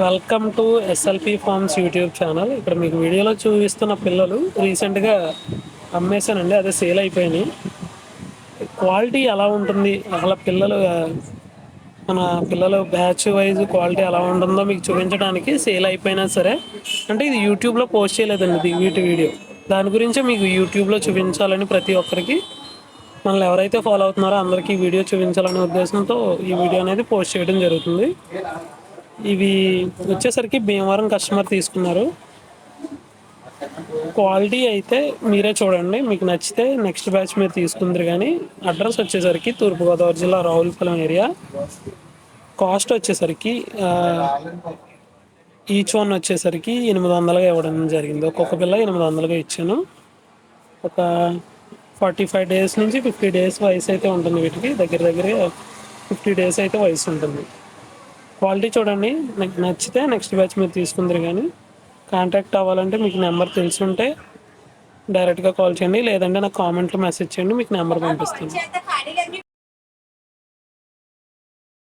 Welcome to SLP forms YouTube channel. ఇక్కడ మీకు వీడియోలో చూపిస్తున్న పిల్లలు రీసెంట్గా అమ్మేశానండి, అదే సేల్ అయిపోయినాయి. క్వాలిటీ ఎలా ఉంటుంది, అసలు మన పిల్లలు బ్యాచ్ వైజ్ క్వాలిటీ ఎలా ఉంటుందో మీకు చూపించడానికి సేల్ అయిపోయినా సరే, అంటే ఇది యూట్యూబ్లో పోస్ట్ చేయలేదండి, ఇది వీటి వీడియో. దాని గురించి మీకు యూట్యూబ్లో చూపించాలని ప్రతి ఒక్కరికి, మనల్ని ఎవరైతే ఫాలో అవుతున్నారో అందరికీ ఈ వీడియో చూపించాలనే ఉద్దేశంతో ఈ వీడియో అనేది పోస్ట్ చేయడం జరుగుతుంది. ఇవి వచ్చేసరికి భీమవరం కస్టమర్ తీసుకున్నారు. క్వాలిటీ అయితే మీరే చూడండి, మీకు నచ్చితే నెక్స్ట్ బ్యాచ్ మీరు తీసుకుందరు. కానీ అడ్రస్ వచ్చేసరికి తూర్పుగోదావరి జిల్లా రావులపాలెం ఏరియా. కాస్ట్ వచ్చేసరికి ఈచ్ వన్ వచ్చేసరికి 800గా ఇవ్వడం జరిగింది. ఒక్కొక్క పిల్ల 800గా ఇచ్చాను. ఒక 45 డేస్ నుంచి 50 డేస్ వయసు అయితే ఉంటుంది. వీటికి దగ్గర 50 డేస్ అయితే వయసు ఉంటుంది. క్వాలిటీ చూడండి, నాకు నచ్చితే నెక్స్ట్ బ్యాచ్ మీరు తీసుకుందరు. కానీ కాంటాక్ట్ అవ్వాలంటే మీకు నెంబర్ తెలుసుంటే డైరెక్ట్గా కాల్ చేయండి, లేదంటే నాకు కామెంట్లో మెసేజ్ చేయండి, మీకు నెంబర్ పంపిస్తాను.